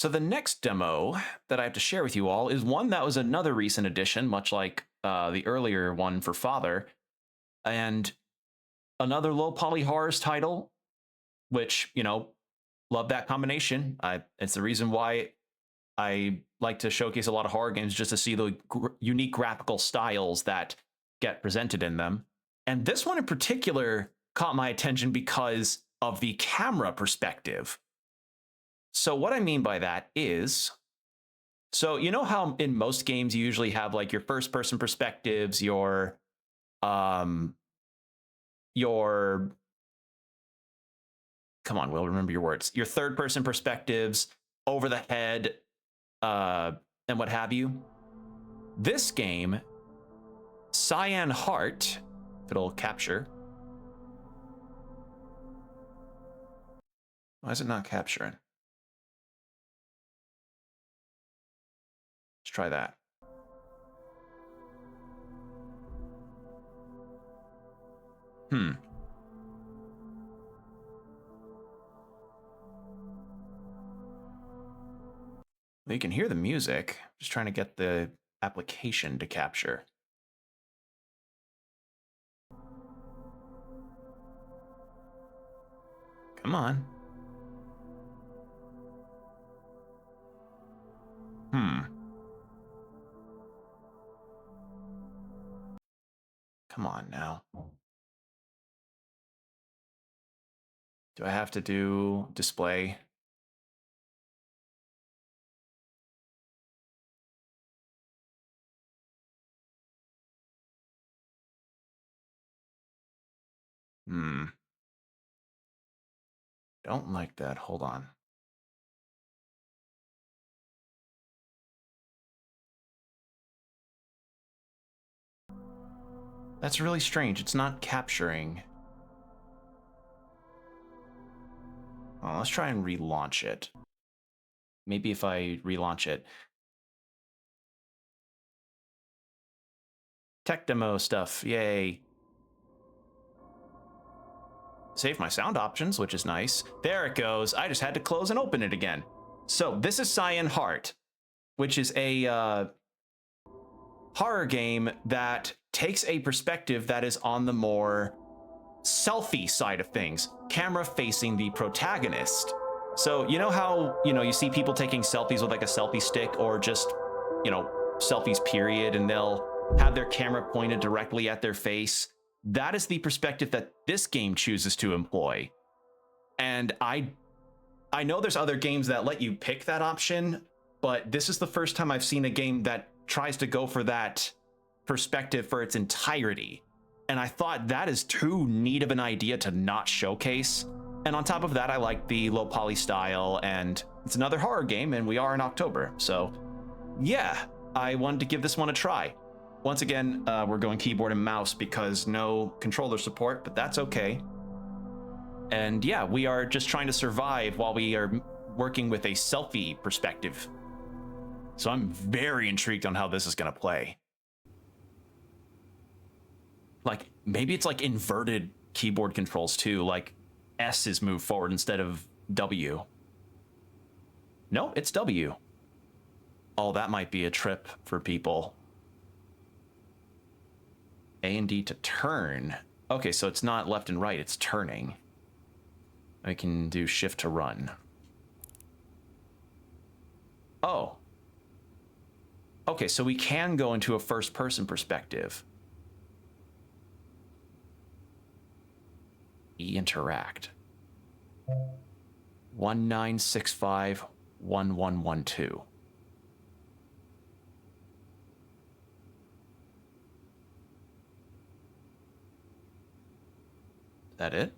So the next demo that I have to share with you all is one that was another recent addition, much like the earlier one for Father, and another low poly horrors title, which, love that combination. It's the reason why I like to showcase a lot of horror games, just to see the unique graphical styles that get presented in them. And this one in particular caught my attention because of the camera perspective. So what I mean by that is, so you know how in most games you usually have like your first person perspectives, um your come on, Will, remember your words. Your third person perspectives, over the head, and what have you. This game, Cyan Heart, if it'll capture. Why is it not capturing? Let's try that. You can hear the music. Just trying to get the application to capture. Come on. Come on now. Do I have to do display? Don't like that. Hold on. That's really strange. It's not capturing. Well, let's try and relaunch it. Maybe if I relaunch it. Tech demo stuff. Yay. Save my sound options, which is nice. There it goes. I just had to close and open it again. So this is Cyan Heart, which is a horror game that takes a perspective that is on the more selfie side of things, camera facing the protagonist. So you know how, you see people taking selfies with like a selfie stick, or just, selfies period, and they'll have their camera pointed directly at their face. That is the perspective that this game chooses to employ. And I know there's other games that let you pick that option, but this is the first time I've seen a game that tries to go for that perspective for its entirety. And I thought that is too neat of an idea to not showcase. And on top of that, I like the low poly style, and it's another horror game, and we are in October. So yeah, I wanted to give this one a try. Once again, we're going keyboard and mouse because no controller support, but that's okay. And yeah, we are just trying to survive while we are working with a selfie perspective. So I'm very intrigued on how this is going to play. Like, maybe it's like inverted keyboard controls too, like S is moved forward instead of W. No, it's W. Oh, that might be a trip for people. A and D to turn. Okay, so it's not left and right, it's turning. I can do shift to run. Oh. Okay, so we can go into a first person perspective. E interact. 19651112. That it?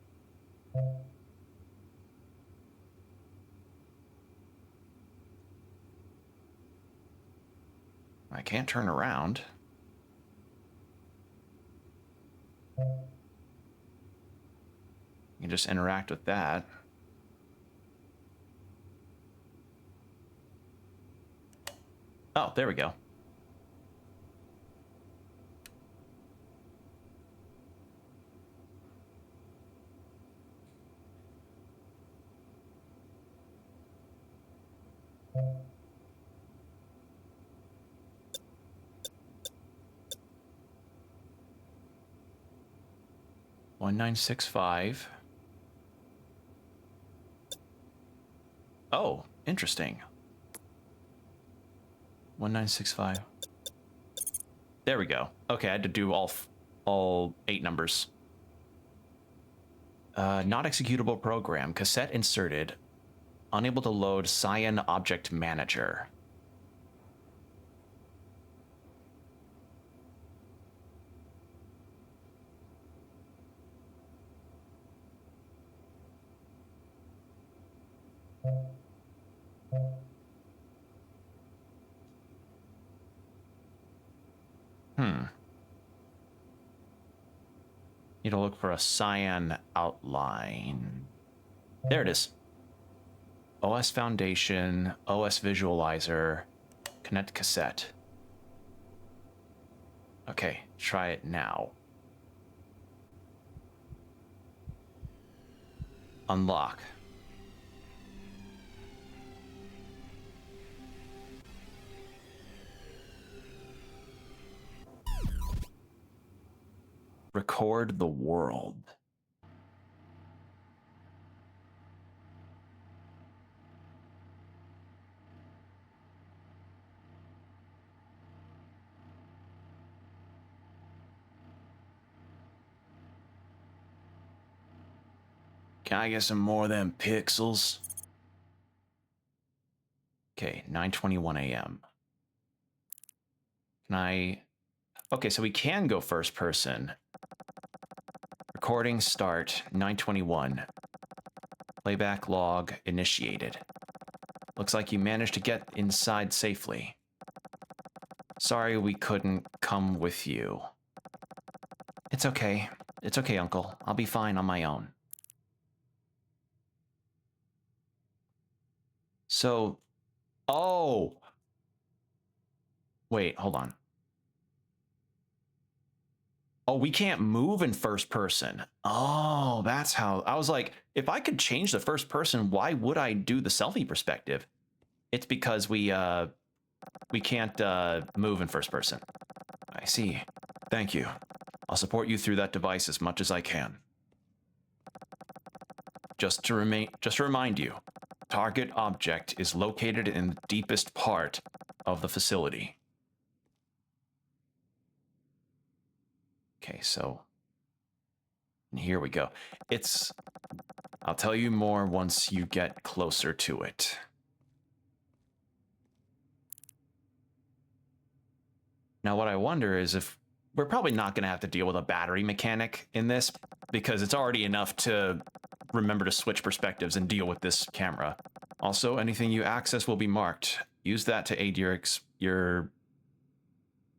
I can't turn around. You can just interact with that. Oh, there we go. 1965. Oh, interesting. 1965. There we go. Okay, I had to do all 8 numbers. Not executable program. Cassette inserted. Unable to load Cyan Object Manager. Need to look for a Cyan outline. There it is. OS Foundation, OS Visualizer, Connect Cassette. Okay, try it now. Unlock. Record the world. Can I get some more of them pixels? Okay, 9:21 a.m. Can I... Okay, so we can go first person. Recording start, 9:21. Playback log initiated. Looks like you managed to get inside safely. Sorry we couldn't come with you. It's okay. It's okay, Uncle. I'll be fine on my own. So... Oh! Wait, hold on. Oh, we can't move in first person. Oh, that's how... I was like, if I could change the first person, why would I do the selfie perspective? It's because we can't move in first person. I see. Thank you. I'll support you through that device as much as I can. Just to remind you, target object is located in the deepest part of the facility. Okay, so here we go. I'll tell you more once you get closer to it. Now, what I wonder is if we're probably not going to have to deal with a battery mechanic in this because it's already enough to remember to switch perspectives and deal with this camera. Also, anything you access will be marked. Use that to aid your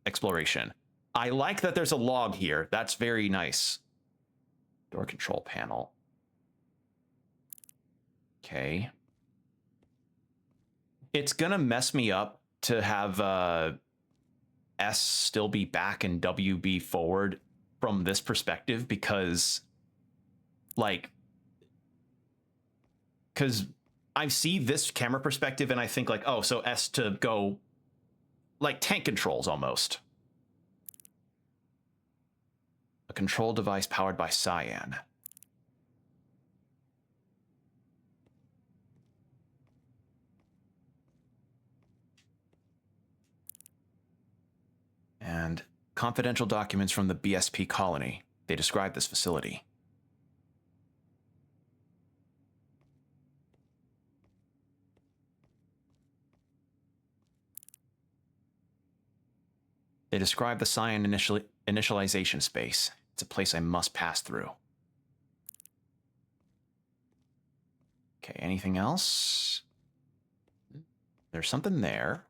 exploration. I like that there's a log here. That's very nice. Door control panel. Okay. It's gonna mess me up to have S still be back and W be forward from this perspective because, like, because I see this camera perspective and I think like, oh, so S to go like tank controls almost. A control device powered by Cyan. And confidential documents from the BSP colony. They describe this facility. They describe the Cyan initialization space. It's a place I must pass through. Okay, anything else? There's something there.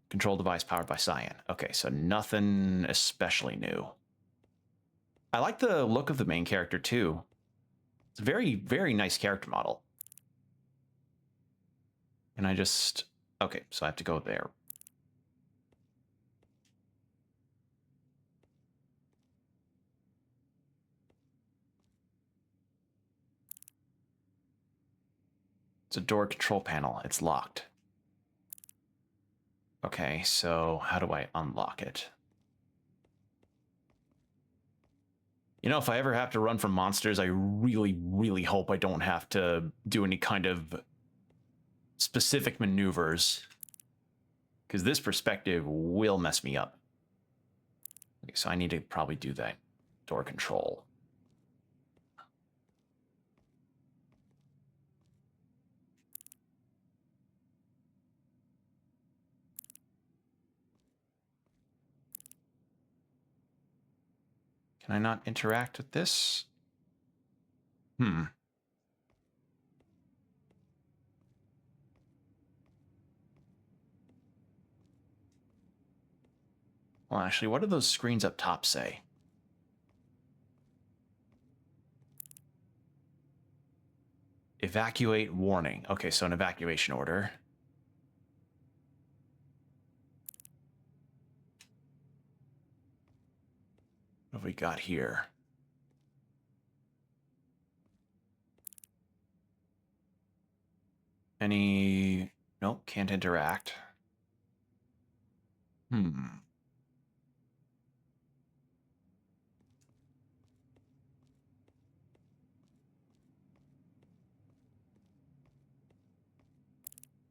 Control device powered by Cyan. Okay, so nothing especially new. I like the look of the main character too. It's a very, very nice character model. And I just... Okay, so I have to go there. It's a door control panel. It's locked. Okay, so how do I unlock it? You know, if I ever have to run from monsters, I really, really hope I don't have to do any kind of specific maneuvers, because this perspective will mess me up. Okay, so I need to probably do that door control. Can I not interact with this? Well, actually, what do those screens up top say? Evacuate warning. Okay, so an evacuation order. What have we got here? Any... Nope, can't interact.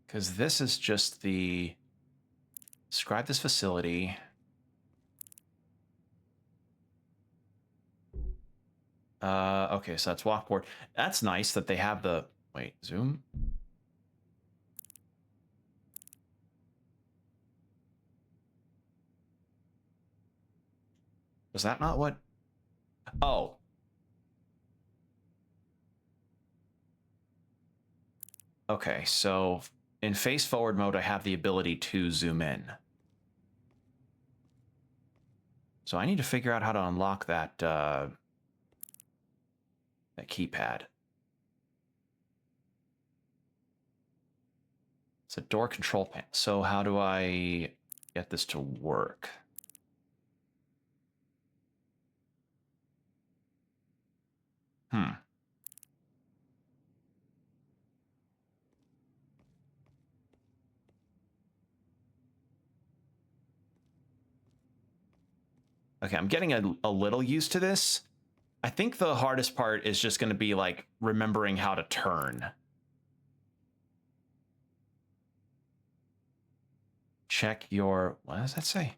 Because this is just the... Describe this facility. Okay, so that's walkboard. That's nice that they have the... Wait, zoom? Was that not what... Oh. Okay, so in face forward mode, I have the ability to zoom in. So I need to figure out how to unlock that, that keypad. It's a door control panel. So how do I get this to work? Okay, I'm getting a little used to this. I think the hardest part is just going to be like remembering how to turn. Check your... What does that say?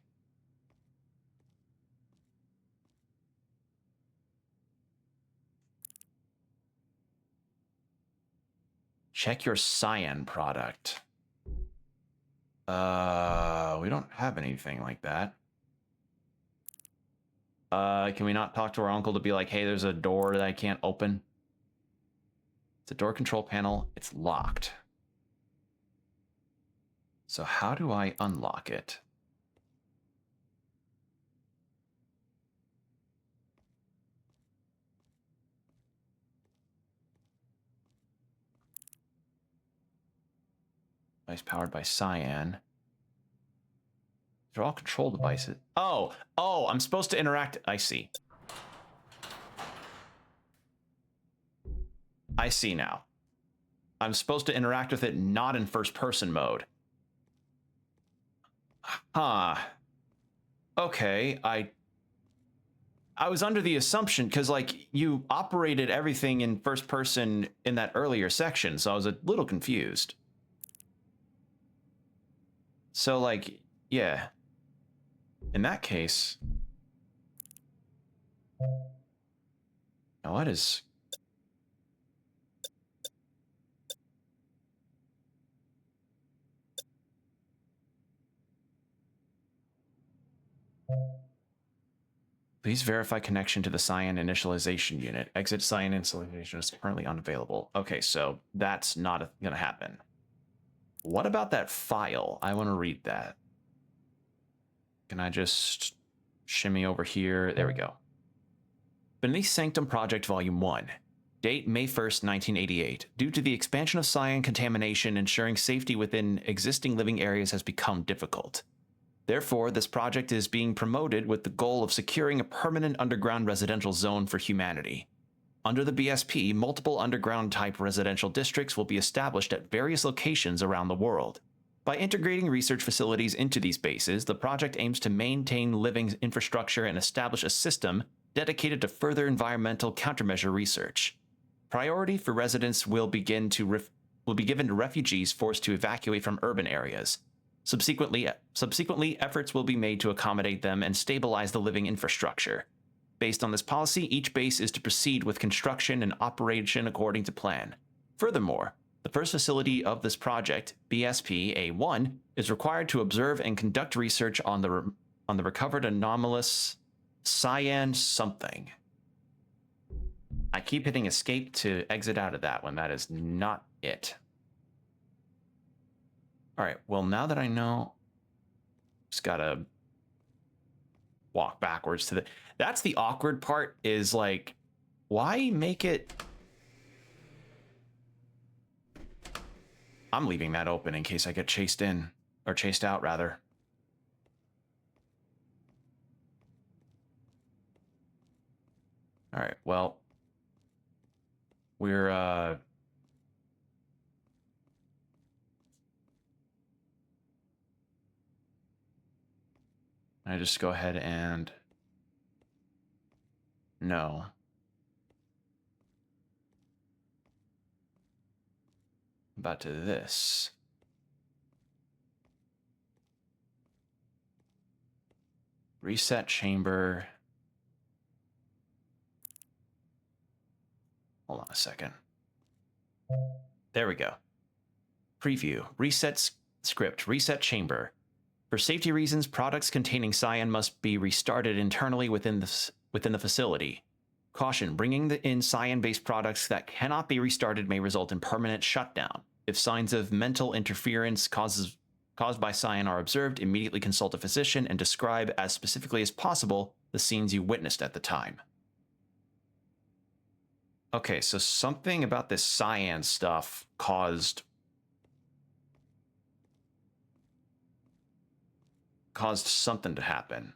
Check your Cyan product. We don't have anything like that. Can we not talk to our uncle to be like, hey, there's a door that I can't open? It's a door control panel. It's locked. So how do I unlock it? Device powered by Cyan. They're all control devices. Oh, I'm supposed to interact. I see. I see now. I'm supposed to interact with it not in first-person mode. Huh. Okay, I was under the assumption, because, like, you operated everything in first person in that earlier section, so I was a little confused. So, like, yeah. In that case... Now, what is... Please verify connection to the Cyan initialization unit. Exit Cyan initialization is currently unavailable. Okay, so that's not going to happen. What about that file? I want to read that. Can I just shimmy over here? There we go. Beneath Sanctum Project Volume 1. Date May 1st, 1988. Due to the expansion of Cyan contamination, ensuring safety within existing living areas has become difficult. Therefore, this project is being promoted with the goal of securing a permanent underground residential zone for humanity. Under the BSP, multiple underground-type residential districts will be established at various locations around the world. By integrating research facilities into these bases, the project aims to maintain living infrastructure and establish a system dedicated to further environmental countermeasure research. Priority for residents will be given to refugees forced to evacuate from urban areas. Subsequently, efforts will be made to accommodate them and stabilize the living infrastructure. Based on this policy, each base is to proceed with construction and operation according to plan. Furthermore, the first facility of this project, BSP-A1, is required to observe and conduct research on the recovered anomalous Cyan something. I keep hitting escape to exit out of that one. That is not it. All right, well, now that I know, just gotta walk backwards to the... That's the awkward part, is like, why make it... I'm leaving that open in case I get chased in, or chased out, rather. All right, well, we're, I just go ahead and... No. About to this. Reset chamber. Hold on a second. There we go. Preview. Reset script. Reset chamber. For safety reasons, products containing Cyan must be restarted internally within the facility. Caution, bringing in Cyan-based products that cannot be restarted may result in permanent shutdown. If signs of mental interference caused by Cyan are observed, immediately consult a physician and describe as specifically as possible the scenes you witnessed at the time. Okay, so something about this Cyan stuff caused something to happen.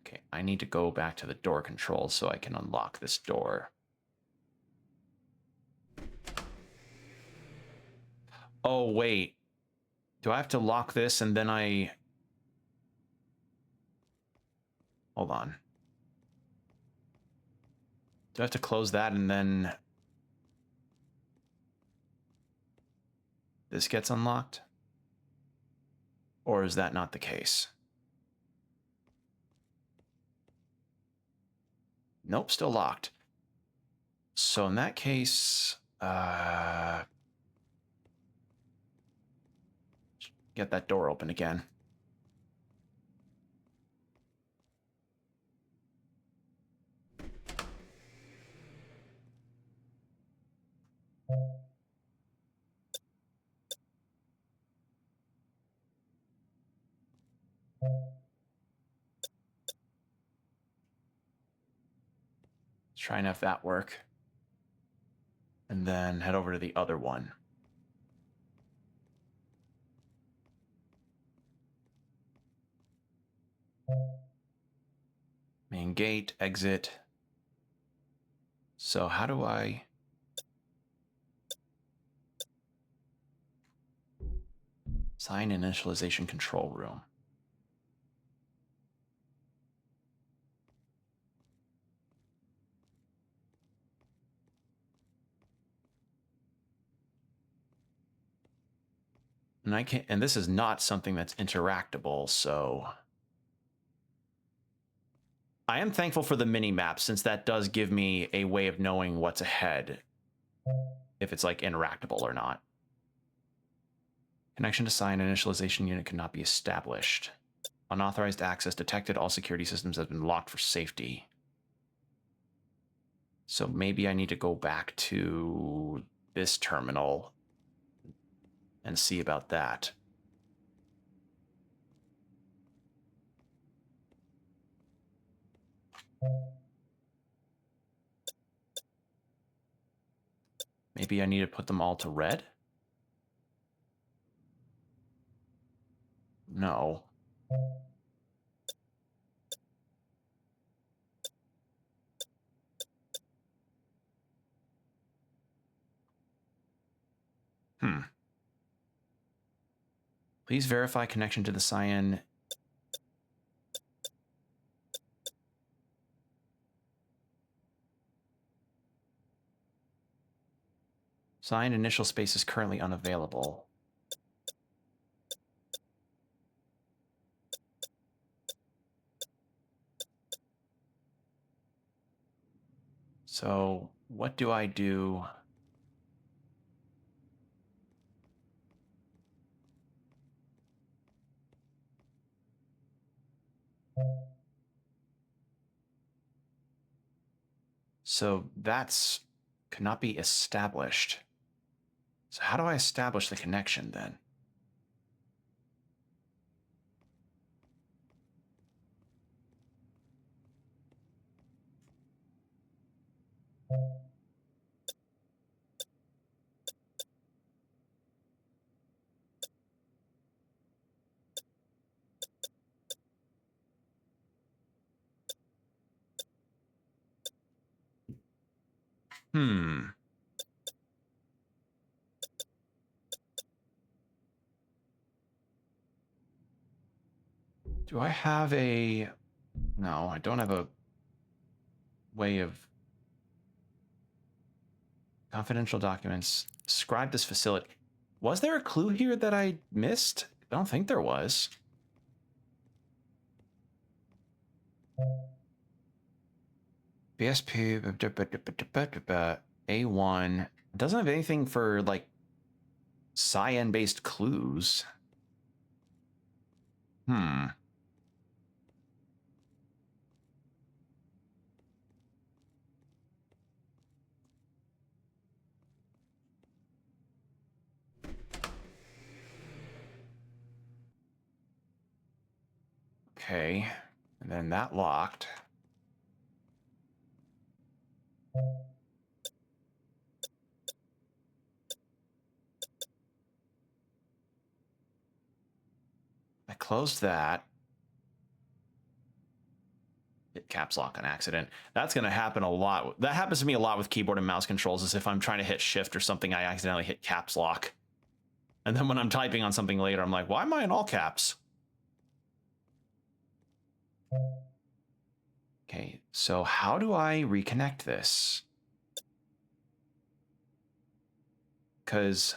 Okay, I need to go back to the door controls so I can unlock this door. Oh, wait. Do I have to lock this and then I... Hold on. Do I have to close that and then... this gets unlocked? Or is that not the case? Nope, still locked. So in that case, get that door open again. Try and have that work. And then head over to the other one. Main gate, exit. So how do I... Sign initialization control room. And I can't, and this is not something that's interactable, so I am thankful for the mini map, since that does give me a way of knowing what's ahead, if it's like interactable or not. Connection to Cyan initialization unit cannot be established. Unauthorized access detected. All security systems have been locked for safety. So maybe I need to go back to this terminal and see about that. Maybe I need to put them all to red? No. Please verify connection to the Cyan. Cyan initial space is currently unavailable. So what do I do? So that's cannot be established. So how do I establish the connection then? Do I have a... No, I don't have a way of... Confidential documents. Describe this facility. Was there a clue here that I missed? I don't think there was. BSP... A1... It doesn't have anything for, like, Cyan-based clues. Okay. And then that locked. I closed that. Hit caps lock on accident. That's going to happen a lot. That happens to me a lot with keyboard and mouse controls, is if I'm trying to hit shift or something, I accidentally hit caps lock. And then when I'm typing on something later, I'm like, why am I in all caps? Okay, so how do I reconnect this? Because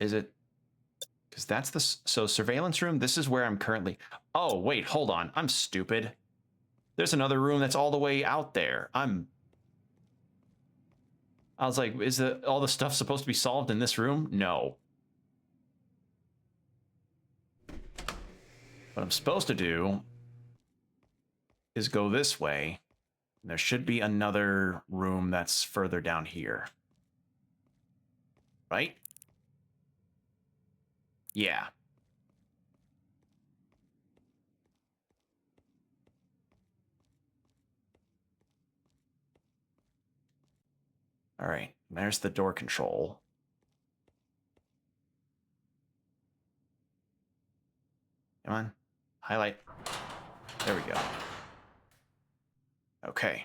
is it... Because that's the... So surveillance room, this is where I'm currently... Oh, wait, hold on. I'm stupid. There's another room that's all the way out there. I was like, is all the stuff supposed to be solved in this room? No. What I'm supposed to do is go this way. There should be another room that's further down here. Right? Yeah. All right. There's the door control. Come on. Highlight. There we go. Okay.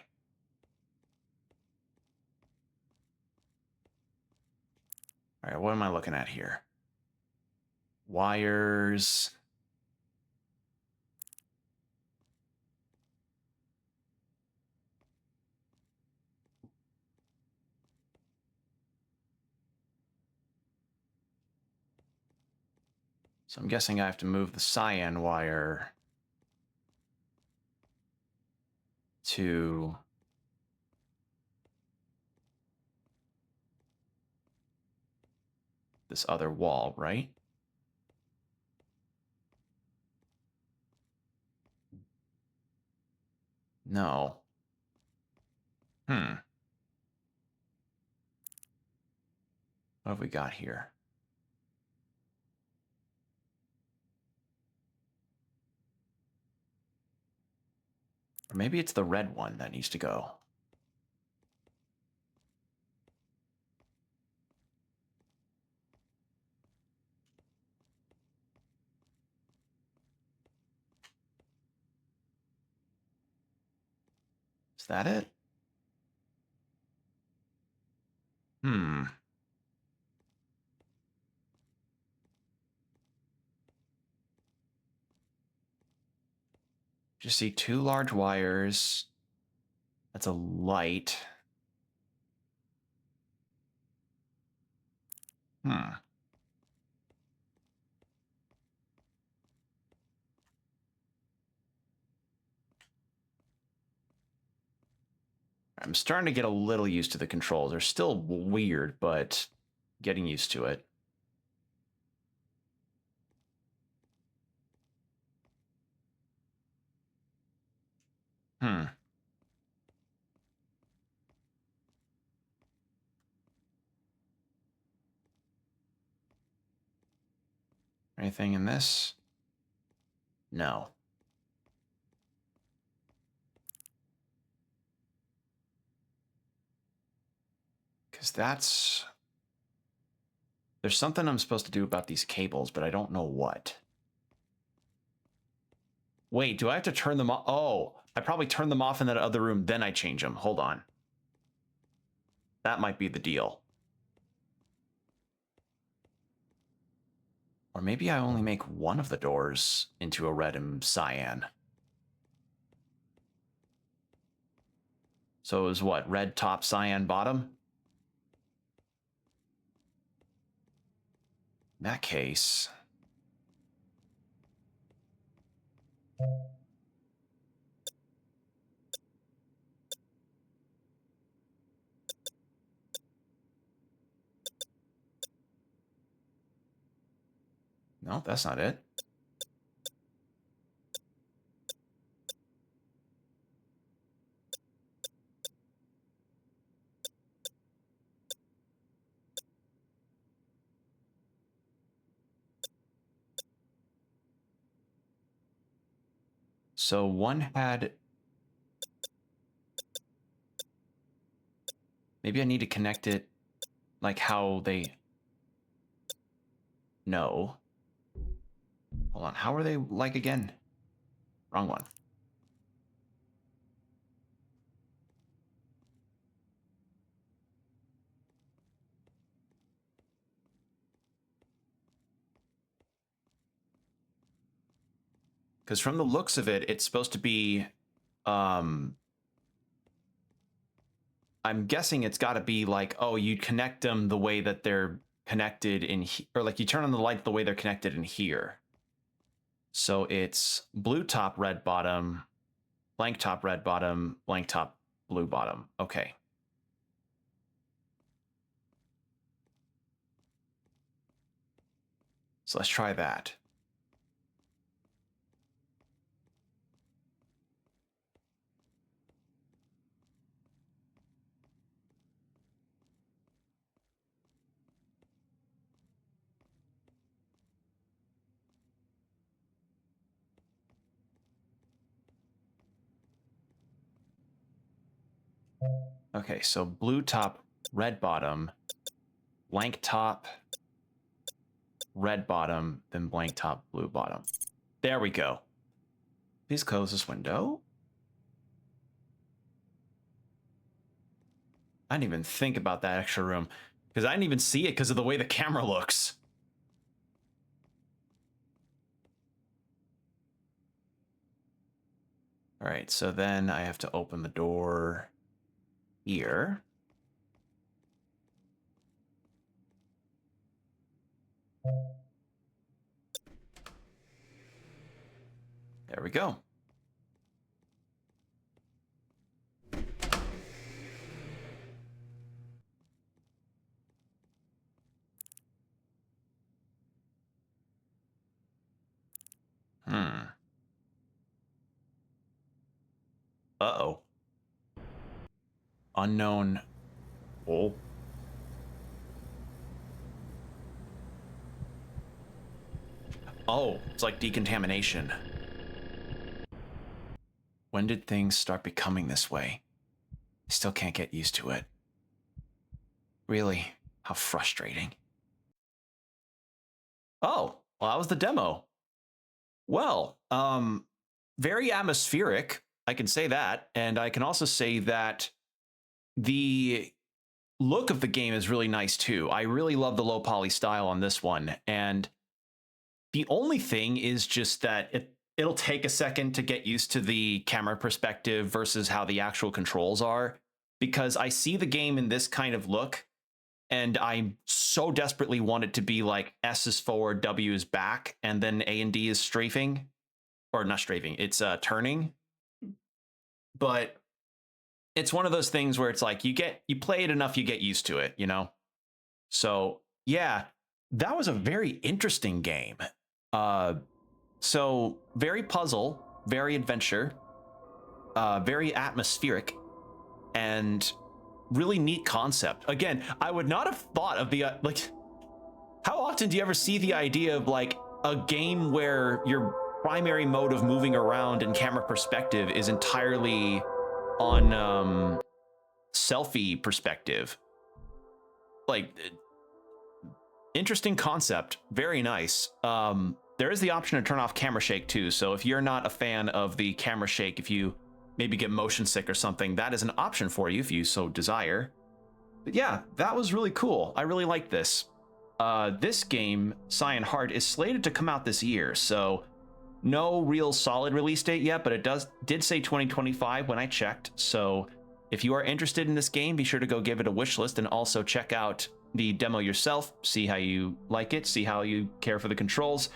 All right, what am I looking at here? Wires. So I'm guessing I have to move the Cyan wire to this other wall, right? No. What have we got here? Or maybe it's the red one that needs to go. that it? Just see two large wires. That's a light. I'm starting to get a little used to the controls. They're still weird, but getting used to it. Anything in this? No. Because that's... There's something I'm supposed to do about these cables, but I don't know what. Wait, do I have to turn them off? Oh, I probably turn them off in that other room, then I change them. Hold on. That might be the deal. Or maybe I only make one of the doors into a red and cyan. So it was what? Red top, cyan bottom? In that case... No, that's not it. So one had... Maybe I need to connect it like how they... No. Hold on, how are they like again? Wrong one. Because from the looks of it, it's supposed to be... I'm guessing it's got to be like, oh, you connect them the way that they're connected in... Or like you turn on the light the way they're connected in here. So it's blue top, red bottom, blank top, red bottom, blank top, blue bottom. Okay. So let's try that. Okay, so blue top, red bottom, blank top, red bottom, then blank top, blue bottom. There we go. Please close this window. I didn't even think about that extra room because I didn't even see it because of the way the camera looks. All right, so then I have to open the door here. There we go. Uh-oh. Unknown. Oh. Oh, it's like decontamination. When did things start becoming this way? I still can't get used to it. Really, how frustrating. Oh, well, that was the demo. Well, very atmospheric. I can say that. And I can also say that the look of the game is really nice too. I really love the low poly style on this one. And the only thing is just that it'll take a second to get used to the camera perspective versus how the actual controls are, because I see the game in this kind of look and I so desperately want it to be like S is forward, W is back, and then A and D is strafing, or not strafing, it's turning. But it's one of those things where it's like you play it enough, you get used to it, you know? So yeah, that was a very interesting game. So very puzzle, very adventure, very atmospheric, and really neat concept. Again, I would not have thought of the like, how often do you ever see the idea of like a game where your primary mode of moving around and camera perspective is entirely on selfie perspective? Like, interesting concept, very nice. There is the option to turn off camera shake too, so if you're not a fan of the camera shake, if you maybe get motion sick or something, that is an option for you if you so desire. But yeah, that was really cool. I really like this. This game, Cyan Heart, is slated to come out this year, so no real solid release date yet, but it did say 2025 when I checked. So if you are interested in this game, be sure to go give it a wish list and also check out the demo yourself, see how you like it, see how you care for the controls.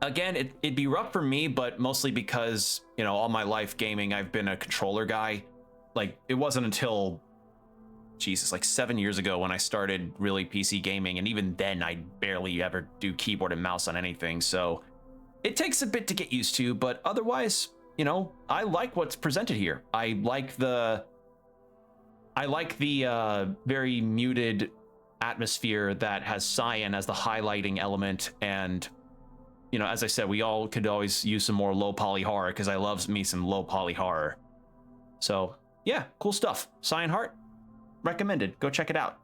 Again, it'd be rough for me, but mostly because, you know, all my life gaming, I've been a controller guy. Like, it wasn't until, Jesus, like 7 years ago when I started really PC gaming, and even then I barely ever do keyboard and mouse on anything, so it takes a bit to get used to, but otherwise, you know, I like what's presented here. I like the very muted atmosphere that has Cyan as the highlighting element, and you know, as I said, we all could always use some more low poly horror, because I love me some low poly horror. So yeah, cool stuff. Cyan Heart, recommended. Go check it out.